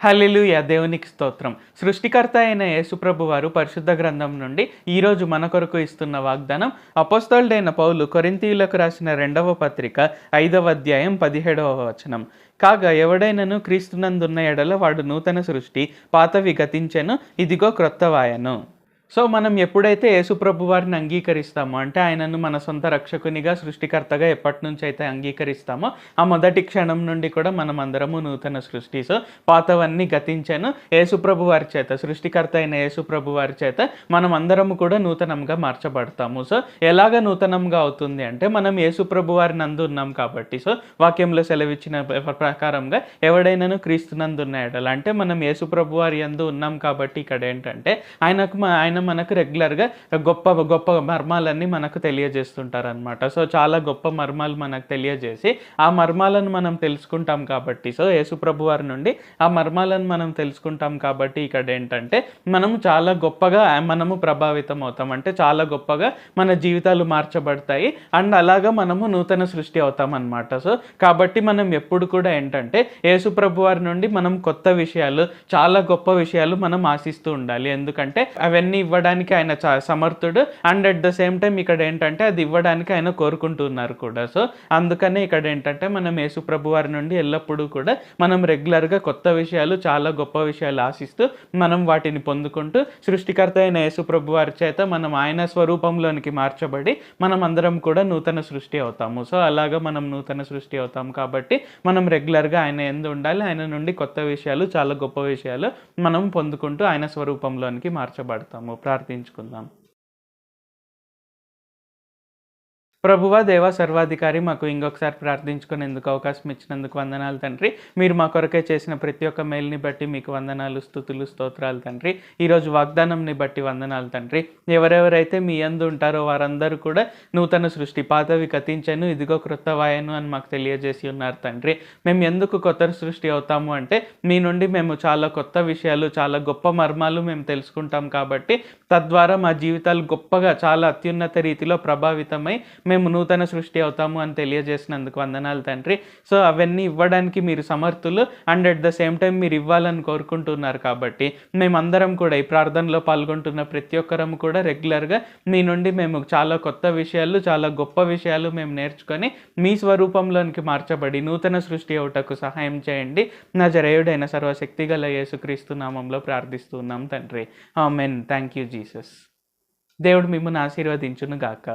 హల్లెలూయా! దేవునికి స్తోత్రం. సృష్టికర్త అయిన యేసుప్రభు వారు పరిశుద్ధ గ్రంథం నుండి ఈరోజు మన కొరకు ఇస్తున్న వాగ్దానం అపోస్తలుడైన పౌలు కొరింథీయులకు రాసిన 2వ పత్రిక 5వ అధ్యాయం 17వ వచనం. కాగా ఎవడైనను క్రీస్తునందున్న ఎడల వాడు నూతన సృష్టి, పాతవి గతించెను, ఇదిగో క్రొత్తవాయెను. సో మనం ఎప్పుడైతే యేసుప్రభు వారిని అంగీకరిస్తామో, అంటే ఆయనను మన సొంత రక్షకునిగా, సృష్టికర్తగా ఎప్పటి నుంచి అయితే అంగీకరిస్తామో ఆ మొదటి క్షణం నుండి కూడా మనం అందరము నూతన సృష్టి. సో పాతవన్నీ గతించెను, యేసుప్రభు వారి చేత, సృష్టికర్త అయిన యేసుప్రభు వారి చేత మనం అందరము కూడా నూతనంగా మార్చబడతాము. సో ఎలాగ నూతనంగా అవుతుంది అంటే, మనం యేసుప్రభు వారి నందు ఉన్నాం కాబట్టి. సో వాక్యంలో సెలవిచ్చిన ప్రకారంగా ఎవడైనాను క్రీస్తునందున్న ఎడల, అంటే మనం యేసుప్రభు వారి యందు ఉన్నాం కాబట్టి ఇక్కడ ఏంటంటే ఆయన మనకు రెగ్యులర్గా గొప్ప గొప్ప మర్మాలన్నీ మనకు తెలియజేస్తుంటారనమాట. సో చాలా గొప్ప మర్మాలు మనకు తెలియజేసి ఆ మర్మాలను మనం తెలుసుకుంటాం కాబట్టి, సో యేసుప్రభు వారి నుండి ఆ మర్మాలను మనం తెలుసుకుంటాం కాబట్టి ఇక్కడ ఏంటంటే మనము చాలా గొప్పగా మనము ప్రభావితం అవుతాం, అంటే చాలా గొప్పగా మన జీవితాలు మార్చబడతాయి. అండ్ అలాగా మనము నూతన సృష్టి అవుతాం అనమాట. సో కాబట్టి మనం ఎప్పుడు కూడా ఏంటంటే యేసుప్రభు వారి నుండి మనం కొత్త విషయాలు, చాలా గొప్ప విషయాలు మనం ఆశిస్తూ ఉండాలి. ఎందుకంటే అవన్నీ ఇవ్వడానికి ఆయన సమర్థుడు. And at the same time ఇక్కడ ఏంటంటే అది ఇవ్వడానికి ఆయన కోరుకుంటున్నారు కూడా. సో అందుకనే ఇక్కడ ఏంటంటే మనం యేసుప్రభు వారి నుండి ఎల్లప్పుడూ కూడా మనం రెగ్యులర్గా కొత్త విషయాలు, చాలా గొప్ప విషయాలు ఆశిస్తూ మనం వాటిని పొందుకుంటూ సృష్టికర్త అయిన యేసుప్రభు వారి చేత మనం ఆయన స్వరూపంలోనికి మార్చబడి మనం అందరం కూడా నూతన సృష్టి అవుతాము. సో అలాగా మనం నూతన సృష్టి అవుతాం కాబట్టి మనం రెగ్యులర్గా ఆయన యందు ఉండాలి. ఆయన నుండి కొత్త విషయాలు, చాలా గొప్ప విషయాలు మనం పొందుకుంటూ ఆయన స్వరూపంలోనికి మార్చబడతాము. ప్రార్థించుకుందాం. ప్రభువా, దేవ సర్వాధికారి, మాకు ఇంకొకసారి ప్రార్థించుకునేందుకు అవకాశం ఇచ్చినందుకు వందనాలు తండ్రి. మీరు మా కొరకే చేసిన ప్రతి ఒక్క మేలుని బట్టి మీకు వందనాలు, స్తుతులు, స్తోత్రాలు తండ్రి. ఈరోజు వాగ్దానంని బట్టి వందనాలు తండ్రి. ఎవరెవరైతే మీ యందు ఉంటారో వారందరూ కూడా నూతన సృష్టి, పాతవి గతించెను, ఇదిగో క్రొత్తవాయెను అని మాకు తెలియజేసి ఉన్నారు తండ్రి. మేము ఎందుకు కొత్త సృష్టి అవుతాము అంటే, మీ నుండి మేము చాలా కొత్త విషయాలు, చాలా గొప్ప మర్మాలు మేము తెలుసుకుంటాం కాబట్టి, తద్వారా మా జీవితాలు గొప్పగా, చాలా అత్యున్నత రీతిలో ప్రభావితమై మేము నూతన సృష్టి అవుతాము అని తెలియజేసినందుకు వందనాలు తండ్రి. సో అవన్నీ ఇవ్వడానికి మీరు సమర్థులు. And at the same time మీరు ఇవ్వాలని కోరుకుంటున్నారు కాబట్టి మేమందరం కూడా ఈ ప్రార్థనలో పాల్గొంటున్న ప్రతి ఒక్కరం కూడా రెగ్యులర్గా మీ నుండి మేము చాలా కొత్త విషయాలు, చాలా గొప్ప విషయాలు మేము నేర్చుకొని మీ స్వరూపంలోనికి మార్చబడి నూతన సృష్టి అవుటకు సహాయం చేయండి. నజరేయుడైన సర్వశక్తి గల యేసుక్రీస్తు నామంలో ప్రార్థిస్తున్నాం తండ్రి. ఆమేన్. Thank you Jesus. దేవుడు మిమ్మల్ని ఆశీర్వదించును గాక.